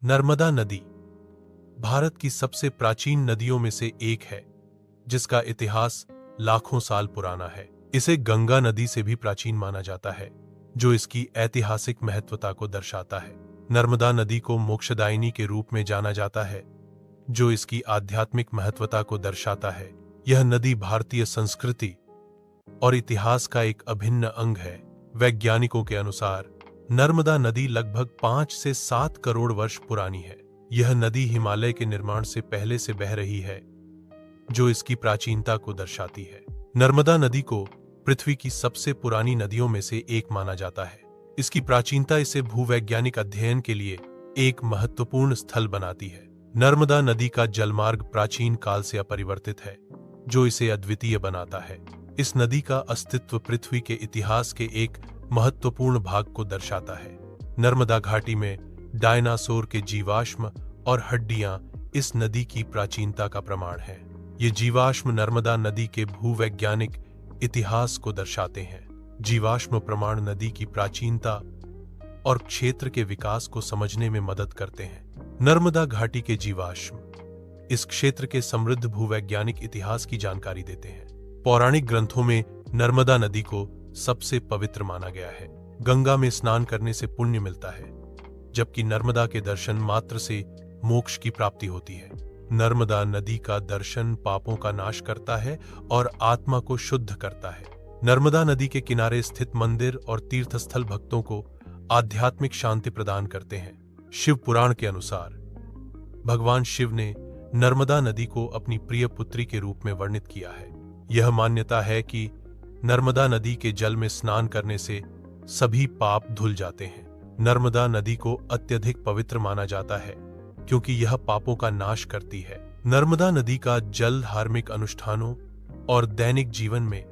नर्मदा नदी भारत की सबसे प्राचीन नदियों में से एक है, जिसका इतिहास लाखों साल पुराना है। इसे गंगा नदी से भी प्राचीन माना जाता है, जो इसकी ऐतिहासिक महत्वता को दर्शाता है। नर्मदा नदी को मोक्षदायिनी के रूप में जाना जाता है, जो इसकी आध्यात्मिक महत्वता को दर्शाता है। यह नदी भारतीय संस्कृति और इतिहास का एक अभिन्न अंग है। वैज्ञानिकों के अनुसार नर्मदा नदी लगभग 5 से 7 करोड़ वर्ष पुरानी है। यह नदी हिमालय के निर्माण से पहले से बह रही है, जो इसकी प्राचीनता को दर्शाती है। नर्मदा नदी को पृथ्वी की सबसे पुरानी नदियों में से एक माना जाता है। इसकी प्राचीनता इसे भूवैज्ञानिक अध्ययन के लिए एक महत्वपूर्ण स्थल बनाती है। नर्मदा नदी का जलमार्ग प्राचीन काल से अपरिवर्तित है, जो इसे अद्वितीय बनाता है। इस नदी का अस्तित्व पृथ्वी के इतिहास के एक महत्वपूर्ण भाग को दर्शाता है। नर्मदा घाटी में डायनासोर के जीवाश्म और हड्डियां इस नदी की प्राचीनता का प्रमाण है। ये जीवाश्म नर्मदा नदी के भूवैज्ञानिक इतिहास को दर्शाते हैं। जीवाश्म प्रमाण नदी की प्राचीनता और क्षेत्र के विकास को समझने में मदद करते हैं। नर्मदा घाटी के जीवाश्म इस क्षेत्र के समृद्ध भूवैज्ञानिक इतिहास की जानकारी देते हैं। पौराणिक ग्रंथों में नर्मदा नदी को सबसे पवित्र माना गया है। गंगा में स्नान करने से पुण्य मिलता है, जबकि नर्मदा के दर्शन मात्र से मोक्ष की प्राप्ति होती है। नर्मदा नदी का दर्शन पापों का नाश करता है और आत्मा को शुद्ध करता है। नर्मदा नदी के किनारे स्थित मंदिर और तीर्थस्थल भक्तों को आध्यात्मिक शांति प्रदान करते हैं। शिव पुराण के अनुसार भगवान शिव ने नर्मदा नदी को अपनी प्रिय पुत्री के रूप में वर्णित किया है। यह मान्यता है कि नर्मदा नदी के जल में स्नान करने से सभी पाप धुल जाते हैं। नर्मदा नदी को अत्यधिक पवित्र माना जाता है, क्योंकि यह पापों का नाश करती है। नर्मदा नदी का जल धार्मिक अनुष्ठानों और दैनिक जीवन में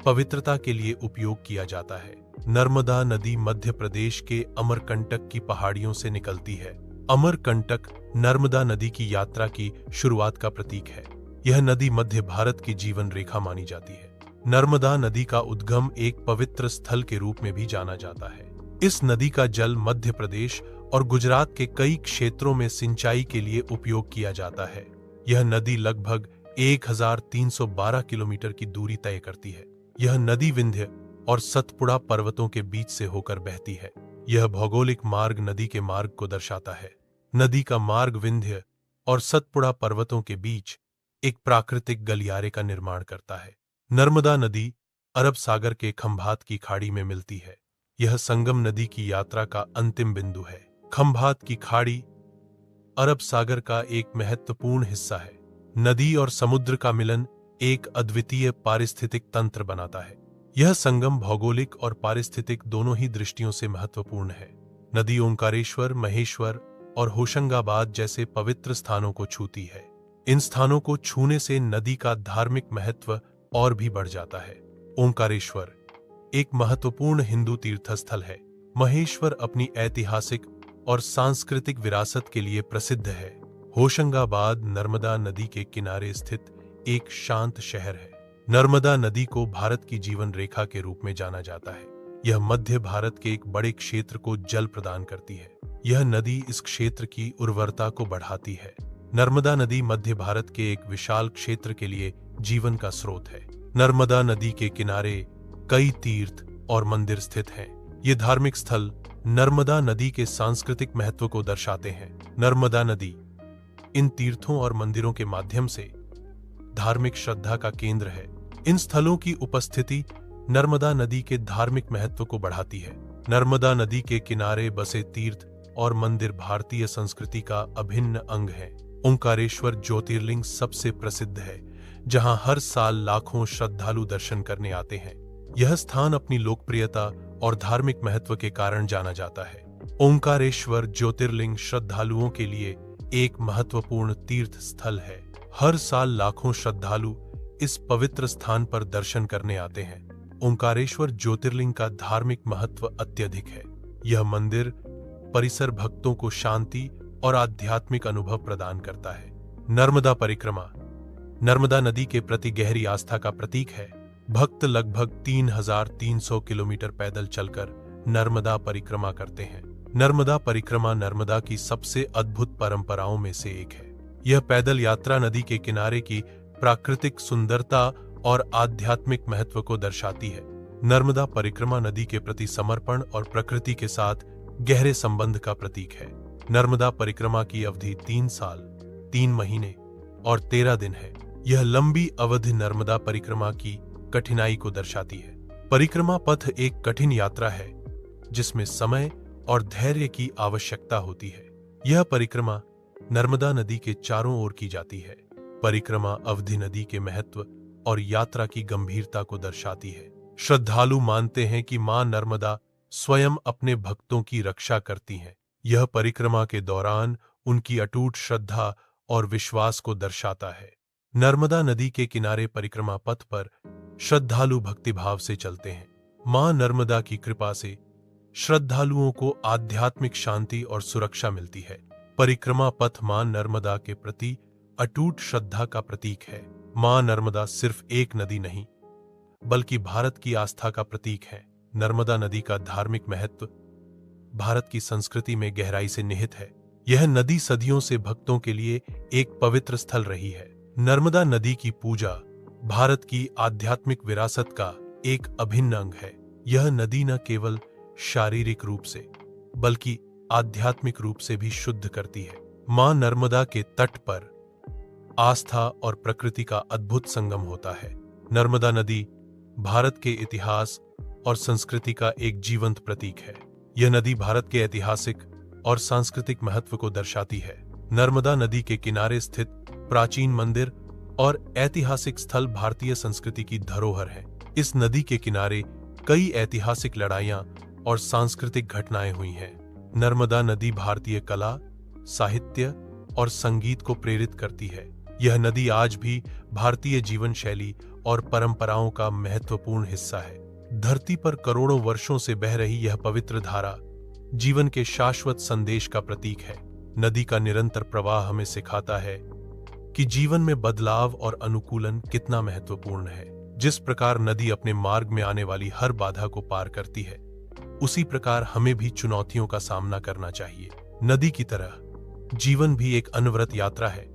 पवित्रता के लिए उपयोग किया जाता है। नर्मदा नदी मध्य प्रदेश के अमरकंटक की पहाड़ियों से निकलती है। अमरकंटक नर्मदा नदी की यात्रा की शुरुआत का प्रतीक है। यह नदी मध्य भारत की जीवन रेखा मानी जाती है। नर्मदा नदी का उद्गम एक पवित्र स्थल के रूप में भी जाना जाता है। इस नदी का जल मध्य प्रदेश और गुजरात के कई क्षेत्रों में सिंचाई के लिए उपयोग किया जाता है। यह नदी लगभग 1312 किलोमीटर की दूरी तय करती है। यह नदी विंध्य और सतपुड़ा पर्वतों के बीच से होकर बहती है। यह भौगोलिक मार्ग नदी के मार्ग को दर्शाता है। नदी का मार्ग विंध्य और सतपुड़ा पर्वतों के बीच एक प्राकृतिक गलियारे का निर्माण करता है। नर्मदा नदी अरब सागर के खंभात की खाड़ी में मिलती है। यह संगम नदी की यात्रा का अंतिम बिंदु है। खंभात की खाड़ी अरब सागर का एक महत्वपूर्ण हिस्सा है। नदी और समुद्र का मिलन एक अद्वितीय पारिस्थितिक तंत्र बनाता है। यह संगम भौगोलिक और पारिस्थितिक दोनों ही दृष्टियों से महत्वपूर्ण है। नदी ओंकारेश्वर, महेश्वर और होशंगाबाद जैसे पवित्र स्थानों को छूती है। इन स्थानों को छूने से नदी का धार्मिक महत्व और भी बढ़ जाता है। ओंकारेश्वर एक महत्वपूर्ण हिंदू तीर्थस्थल है। महेश्वर अपनी ऐतिहासिक और सांस्कृतिक विरासत के लिए प्रसिद्ध है। होशंगाबाद नर्मदा नदी के किनारे स्थित एक शांत शहर है। नर्मदा नदी को भारत की जीवन रेखा के रूप में जाना जाता है। यह मध्य भारत के एक बड़े क्षेत्र को जल प्रदान करती है। यह नदी इस क्षेत्र की उर्वरता को बढ़ाती है। नर्मदा नदी मध्य भारत के एक विशाल क्षेत्र के लिए जीवन का स्रोत है। नर्मदा नदी के किनारे कई तीर्थ और मंदिर स्थित हैं। ये धार्मिक स्थल नर्मदा नदी के सांस्कृतिक महत्व को दर्शाते हैं। नर्मदा नदी इन तीर्थों और मंदिरों के माध्यम से धार्मिक श्रद्धा का केंद्र है। इन स्थलों की उपस्थिति नर्मदा नदी के धार्मिक महत्व को बढ़ाती है। नर्मदा नदी के किनारे बसे तीर्थ और मंदिर भारतीय संस्कृति का अभिन्न अंग है। ओंकारेश्वर ज्योतिर्लिंग सबसे प्रसिद्ध है, जहां हर साल लाखों श्रद्धालु दर्शन करने आते हैं। यह स्थान अपनी लोकप्रियता और धार्मिक महत्व के कारण जाना जाता है। ओंकारेश्वर ज्योतिर्लिंग श्रद्धालुओं के लिए एक महत्वपूर्ण तीर्थ स्थल है। हर साल लाखों श्रद्धालु इस पवित्र स्थान पर दर्शन करने आते हैं। ओंकारेश्वर ज्योतिर्लिंग का धार्मिक महत्व अत्यधिक है। यह मंदिर परिसर भक्तों को शांति और आध्यात्मिक अनुभव प्रदान करता है। नर्मदा परिक्रमा नर्मदा नदी के प्रति गहरी आस्था का प्रतीक है। भक्त लगभग 3300 किलोमीटर पैदल चलकर नर्मदा परिक्रमा करते हैं। नर्मदा परिक्रमा नर्मदा की सबसे अद्भुत परंपराओं में से एक है। यह पैदल यात्रा नदी के किनारे की प्राकृतिक सुंदरता और आध्यात्मिक महत्व को दर्शाती है। नर्मदा परिक्रमा नदी के प्रति समर्पण और प्रकृति के साथ गहरे संबंध का प्रतीक है। नर्मदा परिक्रमा की अवधि 3 साल, 3 महीने और 13 दिन है। यह लंबी अवधि नर्मदा परिक्रमा की कठिनाई को दर्शाती है। परिक्रमा पथ एक कठिन यात्रा है जिसमें समय और धैर्य की आवश्यकता होती है। यह परिक्रमा नर्मदा नदी के चारों ओर की जाती है। परिक्रमा अवधि नदी के महत्व और यात्रा की गंभीरता को दर्शाती है। श्रद्धालु मानते हैं कि मां नर्मदा स्वयं अपने भक्तों की रक्षा करती हैं। यह परिक्रमा के दौरान उनकी अटूट श्रद्धा और विश्वास को दर्शाता है। नर्मदा नदी के किनारे परिक्रमा पथ पर श्रद्धालु भक्तिभाव से चलते हैं। मां नर्मदा की कृपा से श्रद्धालुओं को आध्यात्मिक शांति और सुरक्षा मिलती है। परिक्रमा पथ मां नर्मदा के प्रति अटूट श्रद्धा का प्रतीक है। मां नर्मदा सिर्फ एक नदी नहीं, बल्कि भारत की आस्था का प्रतीक है। नर्मदा नदी का धार्मिक महत्व भारत की संस्कृति में गहराई से निहित है। यह नदी सदियों से भक्तों के लिए एक पवित्र स्थल रही है। नर्मदा नदी की पूजा भारत की आध्यात्मिक विरासत का एक अभिन्न अंग है। यह नदी न केवल शारीरिक रूप से बल्कि आध्यात्मिक रूप से भी शुद्ध करती है। मां नर्मदा के तट पर आस्था और प्रकृति का अद्भुत संगम होता है। नर्मदा नदी भारत के इतिहास और संस्कृति का एक जीवंत प्रतीक है। यह नदी भारत के ऐतिहासिक और सांस्कृतिक महत्व को दर्शाती है। नर्मदा नदी के किनारे स्थित प्राचीन मंदिर और ऐतिहासिक स्थल भारतीय संस्कृति की धरोहर है। इस नदी के किनारे कई ऐतिहासिक लड़ाइयां और सांस्कृतिक घटनाएं हुई हैं। नर्मदा नदी भारतीय कला, साहित्य और संगीत को प्रेरित करती है। यह नदी आज भी भारतीय जीवन शैली और परंपराओं का महत्वपूर्ण हिस्सा है। धरती पर करोड़ों वर्षों से बह रही यह पवित्र धारा जीवन के शाश्वत संदेश का प्रतीक है। नदी का निरंतर प्रवाह हमें सिखाता है कि जीवन में बदलाव और अनुकूलन कितना महत्वपूर्ण है। जिस प्रकार नदी अपने मार्ग में आने वाली हर बाधा को पार करती है, उसी प्रकार हमें भी चुनौतियों का सामना करना चाहिए। नदी की तरह जीवन भी एक अनवरत यात्रा है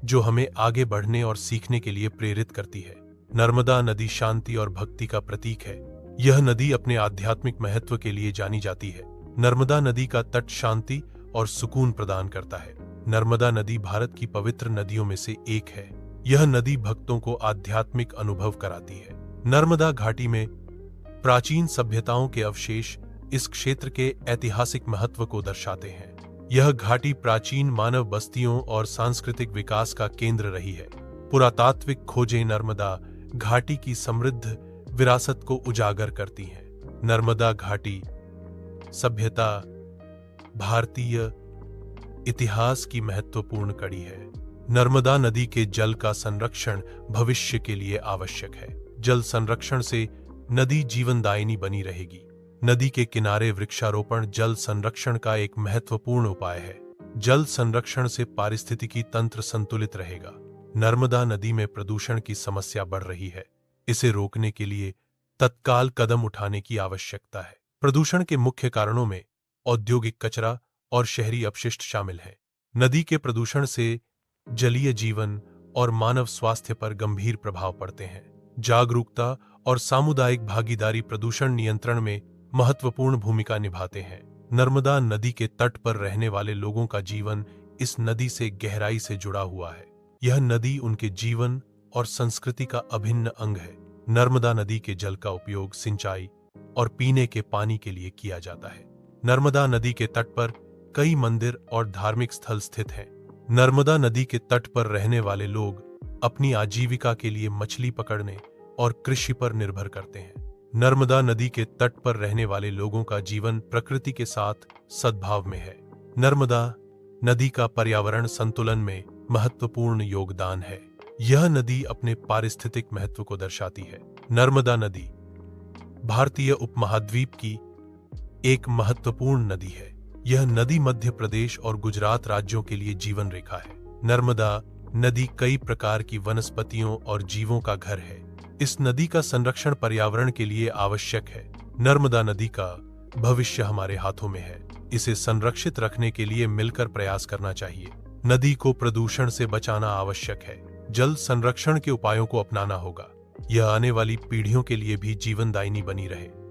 जो हमें आगे बढ़ने और सीखने के लिए प्रेरित करती है। नर्मदा नदी शांति और भक्ति का प्रतीक है। यह नदी अपने आध्यात्मिक महत्व के लिए जानी जाती है। नर्मदा नदी का तट शांति और सुकून प्रदान करता है। नर्मदा नदी भारत की पवित्र नदियों में से एक है। यह नदी भक्तों को आध्यात्मिक अनुभव कराती है। नर्मदा घाटी में प्राचीन सभ्यताओं के अवशेष इस क्षेत्र के ऐतिहासिक महत्व को दर्शाते हैं। यह घाटी प्राचीन मानव बस्तियों और सांस्कृतिक विकास का केंद्र रही है। पुरातात्विक खोजें नर्मदा घाटी की समृद्ध विरासत को उजागर करती हैं। नर्मदा घाटी सभ्यता भारतीय इतिहास की महत्वपूर्ण कड़ी है। नर्मदा नदी के जल का संरक्षण भविष्य के लिए आवश्यक है। जल संरक्षण से नदी जीवनदायिनी बनी रहेगी। नदी के किनारे वृक्षारोपण जल संरक्षण का एक महत्वपूर्ण उपाय है। जल संरक्षण से पारिस्थितिकी तंत्र संतुलित रहेगा। नर्मदा नदी में प्रदूषण की समस्या बढ़ रही है। इसे रोकने के लिए तत्काल कदम उठाने की आवश्यकता है। प्रदूषण के मुख्य कारणों में औद्योगिक कचरा और शहरी अपशिष्ट शामिल हैं। नदी के प्रदूषण से जलीय जीवन और मानव स्वास्थ्य पर गंभीर प्रभाव पड़ते हैं। जागरूकता और सामुदायिक भागीदारी प्रदूषण नियंत्रण में महत्वपूर्ण भूमिका निभाते हैं। नर्मदा नदी के तट पर रहने वाले लोगों का जीवन इस नदी से गहराई से जुड़ा हुआ है। यह नदी उनके जीवन और संस्कृति का अभिन्न अंग है। नर्मदा नदी के जल का उपयोग सिंचाई और पीने के पानी के लिए किया जाता है। नर्मदा नदी के तट पर कई मंदिर और धार्मिक स्थल स्थित हैं। नर्मदा नदी के तट पर रहने वाले लोग अपनी आजीविका के लिए मछली पकड़ने और कृषि पर निर्भर करते हैं। नर्मदा नदी के तट पर रहने वाले लोगों का जीवन प्रकृति के साथ सद्भाव में है। नर्मदा नदी का पर्यावरण संतुलन में महत्वपूर्ण योगदान है। यह नदी अपने पारिस्थितिक महत्व को दर्शाती है। नर्मदा नदी भारतीय उपमहाद्वीप की एक महत्वपूर्ण नदी है। यह नदी मध्य प्रदेश और गुजरात राज्यों के लिए जीवन रेखा है। नर्मदा नदी कई प्रकार की वनस्पतियों और जीवों का घर है। इस नदी का संरक्षण पर्यावरण के लिए आवश्यक है। नर्मदा नदी का भविष्य हमारे हाथों में है। इसे संरक्षित रखने के लिए मिलकर प्रयास करना चाहिए। नदी को प्रदूषण से बचाना आवश्यक है। जल संरक्षण के उपायों को अपनाना होगा। यह आने वाली पीढ़ियों के लिए भी जीवनदायिनी बनी रहे।